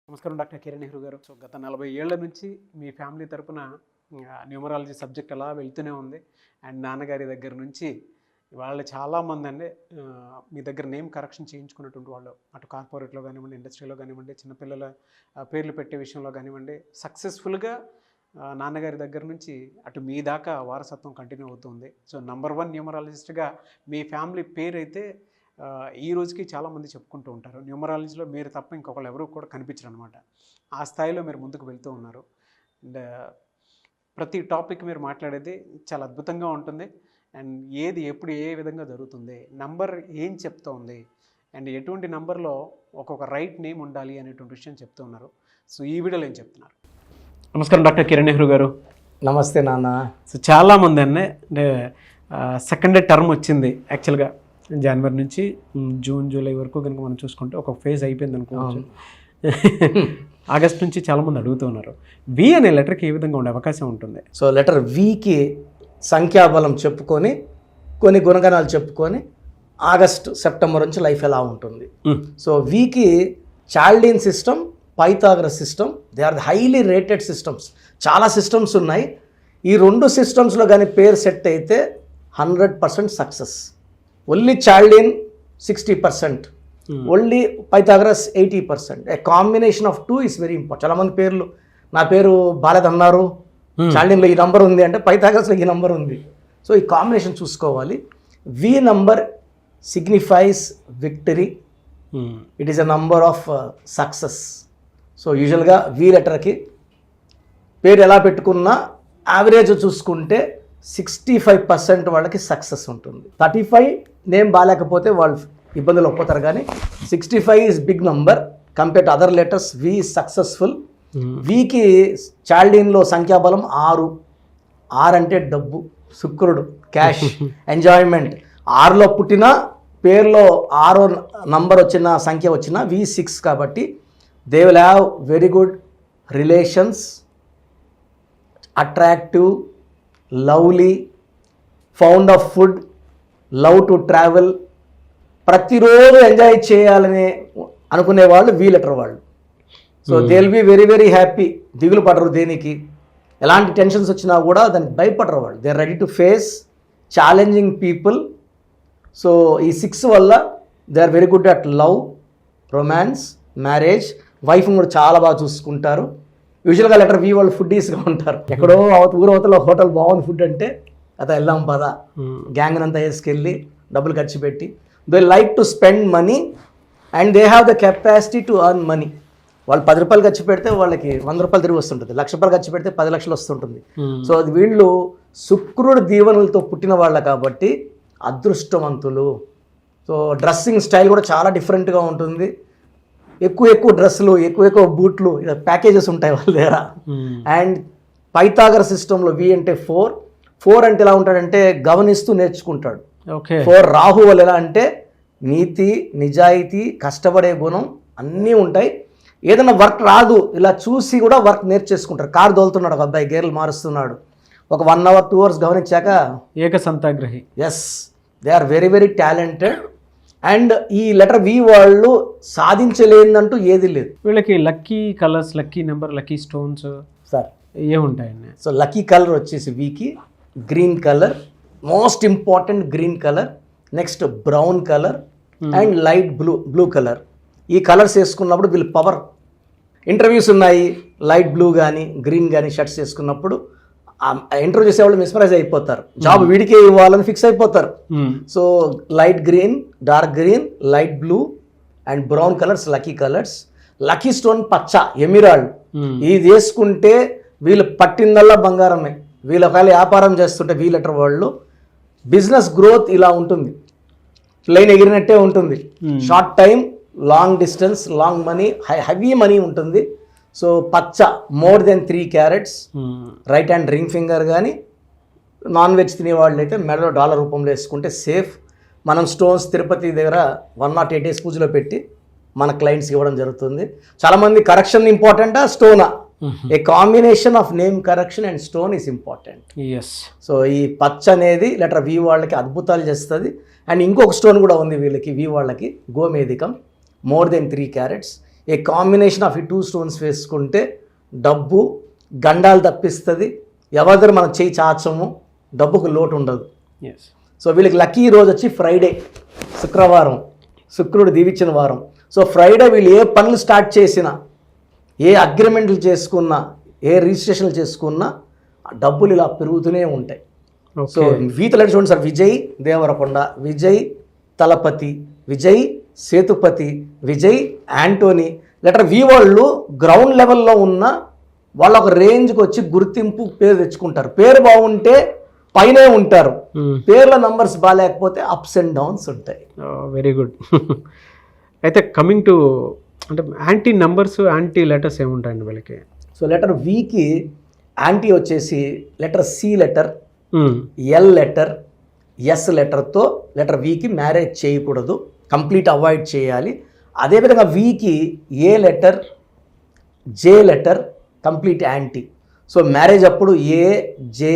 నమస్కారం డాక్టర్ కిరణ్ నెహ్రూ గారు. సో గత 40 ఏళ్ల నుంచి మీ ఫ్యామిలీ తరపున న్యూమరాలజీ సబ్జెక్ట్ అలా వెళ్తూనే ఉంది. అండ్ నాన్నగారి దగ్గర నుంచి వాళ్ళు చాలామంది అండి మీ దగ్గర నేమ్ కరెక్షన్ చేయించుకున్నటువంటి వాళ్ళు, అటు కార్పొరేట్లో కానివ్వండి, ఇండస్ట్రీలో కానివ్వండి, చిన్నపిల్లల పేర్లు పెట్టే విషయంలో కానివ్వండి, సక్సెస్ఫుల్గా నాన్నగారి దగ్గర నుంచి అటు మీ దాకా వారసత్వం కంటిన్యూ అవుతుంది. సో నంబర్ 1 న్యూమరాలజిస్ట్గా మీ ఫ్యామిలీ పేరు అయితే ఈ రోజుకి చాలామంది చెప్పుకుంటూ ఉంటారు. న్యూమరాలజీలో మీరు తప్ప ఇంకొకళ్ళు ఎవరు కూడా కనిపించరు అనమాట. ఆ స్థాయిలో మీరు ముందుకు వెళ్తూ ఉన్నారు. అండ్ ప్రతి టాపిక్ మీరు మాట్లాడేది చాలా అద్భుతంగా ఉంటుంది. అండ్ ఏది ఎప్పుడు ఏ విధంగా జరుగుతుంది, నంబర్ ఏం చెప్తోంది, అండ్ ఎటువంటి నంబర్లో ఒక్కొక్క రైట్ నేమ్ ఉండాలి అనేటువంటి విషయం చెప్తూ ఉన్నారు. సో ఈ వీడియోలో ఏం చెప్తున్నారు? నమస్కారం డాక్టర్ కిరణ్ నెహ్రూ గారు. నమస్తే నాన్న. సో చాలామంది అంటే సెకండ్ టర్మ్ వచ్చింది యాక్చువల్గా జనవరి నుంచి జూన్ జూలై వరకు కనుక మనం చూసుకుంటే ఒక ఫేజ్ అయిపోయింది అనుకోవచ్చు. ఆగస్ట్ నుంచి చాలామంది అడుగుతున్నారు వి అనే లెటర్కి ఏ విధంగా ఉండే అవకాశం ఉంటుంది. సో లెటర్ వికి సంఖ్యాబలం చెప్పుకొని కొన్ని గుణగణాలు చెప్పుకొని ఆగస్ట్ సెప్టెంబర్ నుంచి లైఫ్ ఎలా ఉంటుంది. సో వికి Chaldean system, Pythagoras system, they are the highly rated systems. చాలా సిస్టమ్స్ ఉన్నాయి. ఈ రెండు సిస్టమ్స్లో కానీ పేరు సెట్ అయితే 100% success. Only Chaldean 60%, only Pythagoras 80%. A combination of 2 is very important. చాలా మంది పేర్లు, నా పేరు బాలద్ అన్నారు, చాల్డీన్లో ఈ నంబర్ ఉంది అంటే పైథాగరస్లో ఈ నంబర్ ఉంది. సో ఈ కాంబినేషన్ చూసుకోవాలి. V number signifies victory. It is a number of success. So యూజువల్గా వి లెటర్కి పేరు ఎలా పెట్టుకున్నా యావరేజ్ చూసుకుంటే 65% వాళ్ళకి సక్సెస్ ఉంటుంది. 35 నేమ్ బాగాలేకపోతే వాళ్ళు ఇబ్బందులు ఒప్పుతారు, కానీ 65 is big number compare to other letters. V is successful. వికి చాల్డీన్లో సంఖ్యాబలం 6. 6 అంటే డబ్బు, శుక్రుడు, క్యాష్, ఎంజాయ్మెంట్. 6లో పుట్టిన పేరులో 6వ నంబర్ వచ్చిన సంఖ్య వచ్చిన V6 కాబట్టి they will have very good relations, attractive, lovely, fond of food, love to travel, ప్రతిరోజు ఎంజాయ్ చేయాలని అనుకునే వాళ్ళు వి లెటర్ వాళ్ళు. So they will be very very happy. దిగులు పడరు దేనికి, ఎలాంటి టెన్షన్స్ వచ్చినా కూడా దానికి భయపడరు వాళ్ళు. They are ready to face challenging people. So ఈ 6 వల్ల they are very good at love, romance, marriage. వైఫ్ని కూడా చాలా బాగా చూసుకుంటారు. యూజువల్గా లెటర్ వి వాళ్ళు ఫుడ్డీస్గా ఉంటారు. ఎక్కడో ఊరవతల హోటల్ బాగుంది ఫుడ్ అంటే అత వెళ్దాం పదా, గ్యాంగ్ అంతా వేసుకెళ్ళి డబ్బులు ఖర్చు పెట్టి. They like to spend money and they have the capacity to earn money. వాళ్ళు 10 రూపాయలు ఖర్చు పెడితే వాళ్ళకి 100 రూపాయలు తిరిగి వస్తుంటుంది. 1,00,000 రూపాయలు ఖర్చు పెడితే 10 లక్షలు వస్తుంటుంది. సో అది వీళ్ళు శుక్రుడు దీవెనలతో పుట్టిన వాళ్ళ కాబట్టి అదృష్టవంతులు. సో డ్రెస్సింగ్ స్టైల్ కూడా చాలా డిఫరెంట్గా ఉంటుంది. ఎక్కువ డ్రెస్సులు, ఎక్కువ బూట్లు, ఇలా ప్యాకేజెస్ ఉంటాయి వాళ్ళ దగ్గర. అండ్ పైథాగర సిస్టంలో వి అంటే 4 అంటే ఎలా ఉంటాడంటే గమనిస్తూ నేర్చుకుంటాడు. 4 రాహు వాళ్ళు ఎలా అంటే నీతి, నిజాయితీ, కష్టపడే గుణం అన్నీ ఉంటాయి. ఏదైనా వర్క్ రాదు, ఇలా చూసి కూడా వర్క్ నేర్చేసుకుంటారు. కారు దోలుతున్నాడు ఒక అబ్బాయి, గేర్లు మారుస్తున్నాడు, ఒక 1 అవర్ 2 అవర్స్ గమనించాక ఏకసంతాగ్రహి. Yes, they are very very talented. And ఈ లెటర్ వి వాళ్ళు సాధించలేదంటూ ఏది లేదు. వీళ్ళకి lucky colours, lucky number, lucky stones sir ఏముంటాయండి? సో లక్కీ కలర్ వచ్చేసి వికి green colour, most important green colour. Next brown colour and light blue colour. ఈ కలర్స్ వేసుకున్నప్పుడు వీళ్ళు పవర్. ఇంటర్వ్యూస్ ఉన్నాయి, లైట్ బ్లూ కానీ గ్రీన్ కానీ షర్ట్స్ వేసుకున్నప్పుడు ఇంటర్వ్యూ చేసేవాళ్ళు మిస్మరైజ్ అయిపోతారు. జాబ్ వీడికే ఇవ్వాలని ఫిక్స్ అయిపోతారు. So light green, dark green, light blue and brown colours lucky colours. Lucky stone పచ్చ, ఎమిరాల్డ్. ఇది వేసుకుంటే వీళ్ళు పట్టిందల్లా బంగారమే. వీళ్ళు ఒకవేళ వ్యాపారం చేస్తుంటే వీ లెటర్ వాళ్ళు బిజినెస్ గ్రోత్ ఇలా ఉంటుంది, ప్లేన్ ఎగిరినట్టే ఉంటుంది. Short time, long distance, long money, heavy money ఉంటుంది. సో పచ్చ, more than 3 carats. Right hand ring finger. కానీ నాన్ వెజ్ తినేవాళ్ళు అయితే మెడలో డాలర్ రూపంలో వేసుకుంటే సేఫ్. మనం స్టోన్స్ తిరుపతి దగ్గర 108 డేస్ పూజలో పెట్టి మన క్లయింట్స్కి ఇవ్వడం జరుగుతుంది. చాలామంది కరెక్షన్ ఇంపార్టెంటా, స్టోనా? A combination of name correction and stone is important. So ఈ పచ్చ అనేది లెటర్ వి వాళ్ళకి అద్భుతాలు చేస్తుంది. అండ్ ఇంకొక స్టోన్ కూడా ఉంది వీళ్ళకి, వి వాళ్ళకి, గోమేధికం, more than 3 carats. A combination of ఈ 2 స్టోన్స్ వేసుకుంటే డబ్బు గండాలు తప్పిస్తుంది, ఎవరి దగ్గర మనం చేయి చాచము, డబ్బుకు లోటు ఉండదు. ఎస్. సో వీళ్ళకి లక్కీ రోజు వచ్చి ఫ్రైడే, శుక్రవారం, శుక్రుడు దీవించిన వారం. సో ఫ్రైడే వీళ్ళు ఏ పనులు స్టార్ట్ చేసినా, ఏ అగ్రిమెంట్లు చేసుకున్నా, ఏ రిజిస్ట్రేషన్లు చేసుకున్నా డబ్బులు ఇలా పెరుగుతూనే ఉంటాయి. సో వీతలు చూడండి sir, Vijay Deverakonda, Vijay Thalapathy, Vijay Sethupathi, Vijay Antony. Letter V వాళ్ళు గ్రౌండ్ లెవెల్లో ఉన్న వాళ్ళు ఒక రేంజ్కి వచ్చి గుర్తింపు పేరు తెచ్చుకుంటారు. పేరు బాగుంటే పైనే ఉంటారు, పేర్ల నంబర్స్ బాగాలేకపోతే అప్స్ అండ్ డౌన్స్ ఉంటాయి. Very good. అయితే కమింగ్ టు అంటే యాంటీ నంబర్స్, యాంటీ లెటర్స్ ఏముంటాయండి వీళ్ళకి? సో లెటర్ వికి యాంటీ వచ్చేసి letter C letter, L letter, S లెటర్తో లెటర్ వికి మ్యారేజ్ చేయకూడదు, కంప్లీట్ అవాయిడ్ చేయాలి. అదేవిధంగా వికి A letter, J letter complete anti. So marriage అప్పుడు A, J,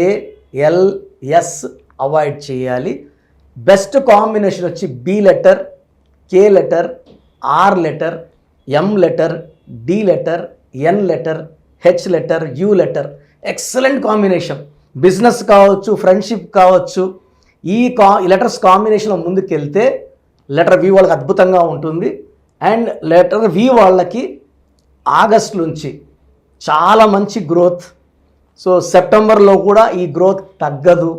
L, S avoid చేయాలి. బెస్ట్ కాంబినేషన్ వచ్చి B letter, K letter, R letter, M letter, D letter, N letter, H letter, you letter. Excellent combination. Business కావచ్చు, friendship కావచ్చు, ఈ letters combination ముందుకెళ్తే letter V వాళ్ళకి అద్భుతంగా ఉంటుంది. And letter V వాళ్ళకి ఆగస్ట్ నుంచి చాలా మంచి గ్రోత్. సో సెప్టెంబర్లో కూడా ఈ గ్రోత్ తగ్గదు.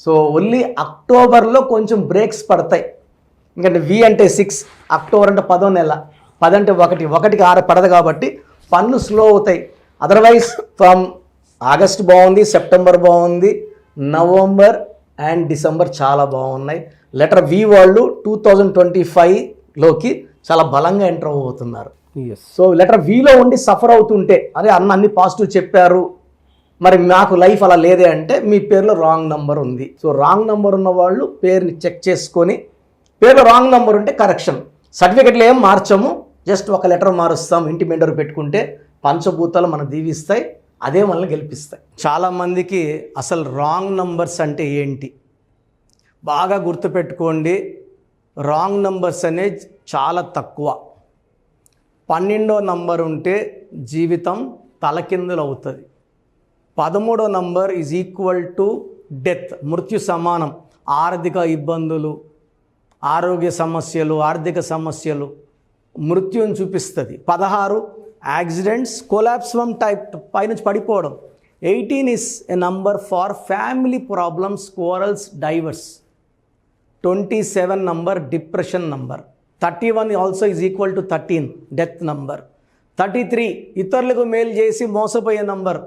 సో ఓన్లీ అక్టోబర్లో కొంచెం బ్రేక్స్ పడతాయి. ఎందుకంటే వి అంటే 6, అక్టోబర్ అంటే 10వ నెల, 10 అంటే 1, 1కి 6 పడదు కాబట్టి పనులు స్లో అవుతాయి. అదర్వైజ్ ఫ్రమ్ ఆగస్ట్ బాగుంది, సెప్టెంబర్ బాగుంది, నవంబర్ అండ్ డిసెంబర్ చాలా బాగున్నాయి. లెటర్ వి వాళ్ళు 2025లోకి చాలా బలంగా ఎంటర్ అవుతున్నారు. సో లెటర్ విలో ఉండి సఫర్ అవుతుంటే, అదే అన్ని పాజిటివ్ చెప్పారు, మరి నాకు లైఫ్ అలా లేదే అంటే మీ పేరులో రాంగ్ నెంబర్ ఉంది. సో రాంగ్ నెంబర్ ఉన్న వాళ్ళు పేరుని చెక్ చేసుకొని, పేరులో రాంగ్ నెంబర్ ఉంటే కరెక్షన్. సర్టిఫికెట్లు ఏం మార్చము, జస్ట్ ఒక లెటర్ మారుస్తాం, ఇంటి మెండర్ పెట్టుకుంటే పంచభూతాలు మనకు దీవిస్తాయి, అదే మనల్ని గెలిపిస్తాయి. చాలామందికి అసలు రాంగ్ నంబర్స్ అంటే ఏంటి బాగా గుర్తుపెట్టుకోండి. రాంగ్ నంబర్స్ అనేది చాలా తక్కువ. 12వ నంబర్ ఉంటే జీవితం తలకిందులు అవుతుంది. 13వ number is equal to death, మృత్యు సమానం. ఆర్థిక ఇబ్బందులు, ఆరోగ్య సమస్యలు, ఆర్థిక సమస్యలు, మృత్యుని చూపిస్తుంది. 16 యాక్సిడెంట్స్, కొలాప్స్ ఫ్రమ్ టైప్ పైనుంచి పడిపోవడం. 18 is a number far family problems, quarrels, divorce. 27 number depression number. 31 also is equal to 13 death number. 33 ఇతరులకు మేలు చేసి మోసపోయే నంబర్.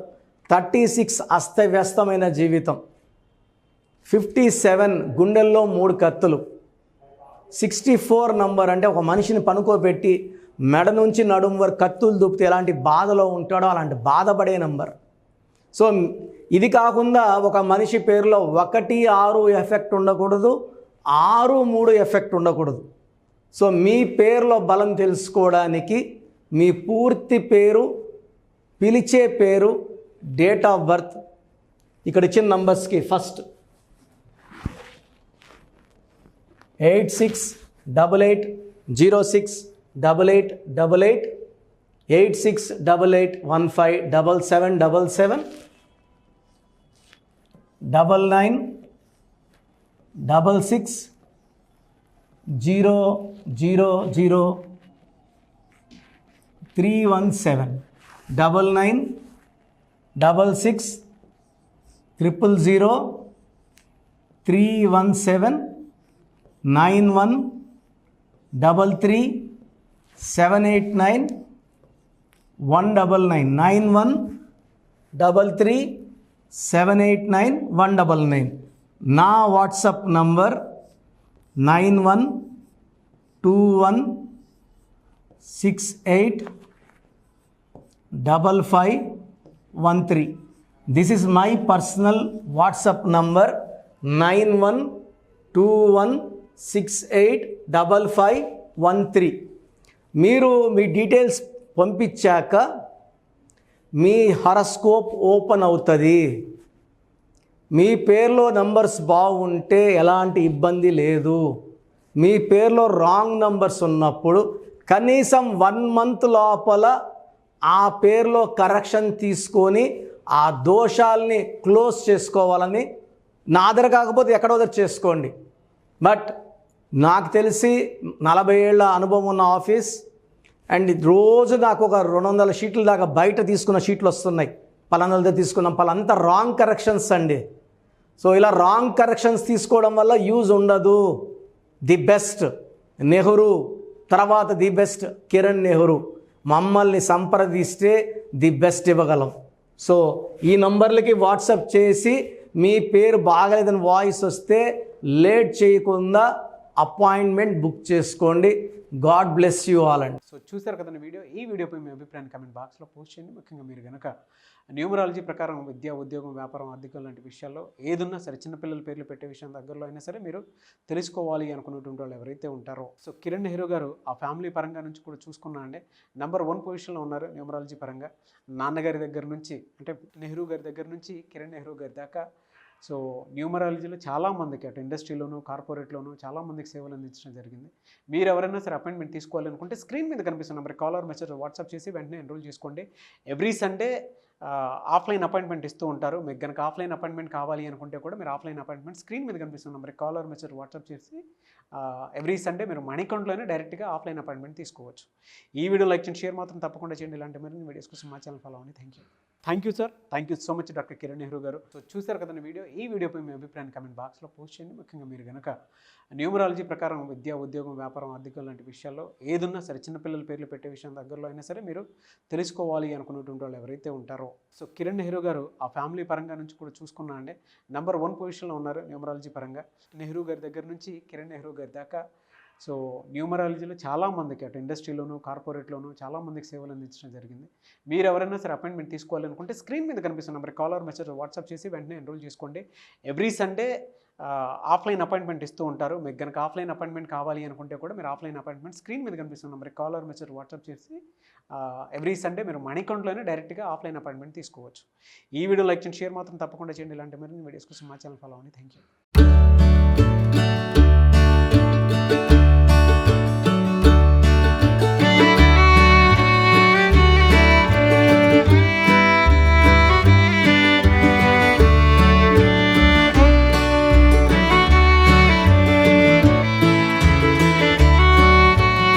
36 అస్తవ్యస్తమైన జీవితం. 57 గుండెల్లో 3 కత్తులు. 64 నంబర్ అంటే ఒక మనిషిని పనుకోబెట్టి మెడ నుంచి నడుము వరకు కత్తులు దూపితే ఎలాంటి బాధలో ఉంటాడో అలాంటి బాధపడే నంబర్. సో ఇది కాకుండా ఒక మనిషి పేరులో 1, 6 ఎఫెక్ట్ ఉండకూడదు, 6, 3 ఎఫెక్ట్ ఉండకూడదు. సో మీ పేరులో బలం తెలుసుకోవడానికి మీ పూర్తి పేరు, పిలిచే పేరు, డేట్ ఆఫ్ బర్త్, ఇక్కడ ఇచ్చిన నంబర్స్కి ఫస్ట్ 8688068888, 8688157777, 9966000317, 9966000317, 9133789199, 9133789199. నా WhatsApp number 9121685513. This is my personal WhatsApp number 9121685513. మీరు మీ డీటెయిల్స్ పంపించాక మీ హరస్కోప్ ఓపెన్ అవుతుంది. మీ పేరులో నంబర్స్ బాగుంటే ఎలాంటి ఇబ్బంది లేదు. మీ పేరులో రాంగ్ నంబర్స్ ఉన్నప్పుడు కనీసం 1 month లోపల ఆ పేరులో కరెక్షన్ తీసుకొని ఆ దోషాల్ని క్లోజ్ చేసుకోవాలని, నా దగ్గర కాకపోతే ఎక్కడో దగ్గర చేసుకోండి. బట్ నాకు తెలిసి 40 ఏళ్ళ అనుభవం ఉన్న ఆఫీస్, అండ్ రోజు నాకు ఒక 200 షీట్ల దాకా బయట తీసుకున్న షీట్లు వస్తున్నాయి. పలానా దగ్గర తీసుకున్నాం, పలాంతా రాంగ్ కరెక్షన్స్ అండి. సో ఇలా రాంగ్ కరెక్షన్స్ తీసుకోవడం వల్ల యూజ్ ఉండదు. ది బెస్ట్ నెహ్రూ, తర్వాత ది బెస్ట్ కిరణ్ నెహ్రూ, మమ్మల్ని సంప్రదిస్తే ది బెస్ట్ ఇవ్వగలం. సో ఈ నంబర్లకి వాట్సాప్ చేసి మీ పేరు బాగలేదని వాయిస్ వస్తే లేట్ చేయకుండా అపాయింట్మెంట్ బుక్ చేసుకోండి. గాడ్ బ్లెస్ యూ ఆల్ అండి. సో చూసారు కదండి వీడియో. ఈ వీడియోపై మీ అభిప్రాయాన్ని కామెంట్ బాక్స్లో పోస్ట్ చేయండి. ముఖ్యంగా మీరు కనుక న్యూమరాలజీ ప్రకారం విద్య, ఉద్యోగం, వ్యాపారం, ఆర్థికం లాంటి విషయాల్లో ఏదున్నా సరే, చిన్నపిల్లల పేర్లు పెట్టే విషయం దగ్గరలో అయినా సరే మీరు తెలుసుకోవాలి అనుకున్నటువంటి వాళ్ళు ఎవరైతే ఉంటారో, సో కిరణ్ నెహ్రూ గారు ఆ ఫ్యామిలీ పరంగా నుంచి కూడా చూసుకున్నా అండి నెంబర్ 1 పొజిషన్లో ఉన్నారు న్యూమరాలజీ పరంగా. నాన్నగారి దగ్గర నుంచి, అంటే నెహ్రూ గారి దగ్గర నుంచి కిరణ్ నెహ్రూ గారి దాకా సో న్యూమరాలజీలో చాలామందికి అటు ఇండస్ట్రీలోను, కార్పొరేట్లోను చాలామందికి సేవలు అందించడం జరిగింది. మీరు ఎవరైనా సరే అపాయింట్మెంట్ తీసుకోవాలనుకుంటే స్క్రీన్ మీద కనిపిస్తున్న నెంబర్ కాలర్ మెసేజ్ వాట్సాప్ చేసి వెంటనే ఎన్రోల్ చేసుకోండి. ఎవ్రీ సండే ఆఫ్లైన్ అపాయింట్మెంట్ ఇస్తూ ఉంటారు. మీకు కనుక ఆఫ్లైన్ అపాయింట్మెంట్ కావాలి అనుకుంటే కూడా మీరు ఆఫ్లైన్ అపాయింట్మెంట్ స్క్రీన్ మీద కనిపిస్తున్న నెంబర్ కాలర్ మెసేజ్ వాట్సాప్ చేసి ఎవ్రీ సండే మీరు మనీ అకౌంట్లోనే డైరెక్ట్గా ఆఫ్లైన్ అపాయింట్మెంట్ తీసుకోవచ్చు. ఈ వీడియో లైక్ చేయండి, షేర్ మాత్రం తప్పకుండా చేయండి. ఇలాంటి మరిన్ని వీడియోస్ కోసం మా ఛానల్ ఫాలో అవ్వండి. Thank you sir. Thank you so much doctor Kiran Nehru గారు. సో చూసారు కదండి వీడియో. ఈ వీడియోపై మీ అభిప్రాయాన్ని కామెంట్ బాక్స్లో పోస్ట్ చేయండి. ముఖ్యంగా మీరు కనుక న్యూమరాలజీ ప్రకారం విద్య, ఉద్యోగం, వ్యాపారం, ఆర్థికం లాంటి విషయాల్లో ఏదున్నా సరే, చిన్నపిల్లల పేర్లు పెట్టే విషయం దగ్గరలో అయినా సరే మీరు తెలుసుకోవాలి అనుకున్నటువంటి వాళ్ళు ఎవరైతే ఉంటారో, సో కిరణ్ నెహ్రూ గారు ఆ ఫ్యామిలీ పరంగా నుంచి కూడా చూసుకున్నా అండి నెంబర్ 1 పొజిషన్లో ఉన్నారు న్యూమరాలజీ పరంగా. నెహ్రూ గారి దగ్గర నుంచి కిరణ్ నెహ్రూ గారి దాకా సో న్యూమరాలజీలో చాలామందికి అటు ఇండస్ట్రీలోను, కార్పొరేట్లోను చాలామందికి సేవలు అందించడం జరిగింది. మీరు ఎవరైనా సరే అపాయింట్మెంట్ తీసుకోవాలనుకుంటే స్క్రీన్ మీద కనిపిస్తున్న నెంబర్ కాలర్ మెసేజ్ వాట్సాప్ చేసి వెంటనే ఎన్రోల్ చేసుకోండి. ఎవ్రీ సండే ఆఫ్లైన్ అపాయింట్మెంట్ ఇస్తూ ఉంటారు. మీకు కనుక ఆఫ్లైన్ అపాయింట్మెంట్ కావాలి అనుకుంటే కూడా మీరు ఆఫ్లైన్ అపాయింట్మెంట్ స్క్రీన్ మీద కనిపిస్తున్న నెంబర్ కాలర్ మెసేజ్ వాట్సాప్ చేసి ఎవ్రీ సండే మీరు మనీ అకౌంట్లోనే డైరెక్ట్గా ఆఫ్లైన్ అపాయింట్మెంట్ తీసుకోవచ్చు. ఈ వీడియో లైక్ చేయండి, షేర్ మాత్రం తప్పకుండా చేయండి. ఇలాంటి మరిన్ని వీడియోస్ కోసం మా ఛానల్ ఫాలో అవ్వండి. Thank you.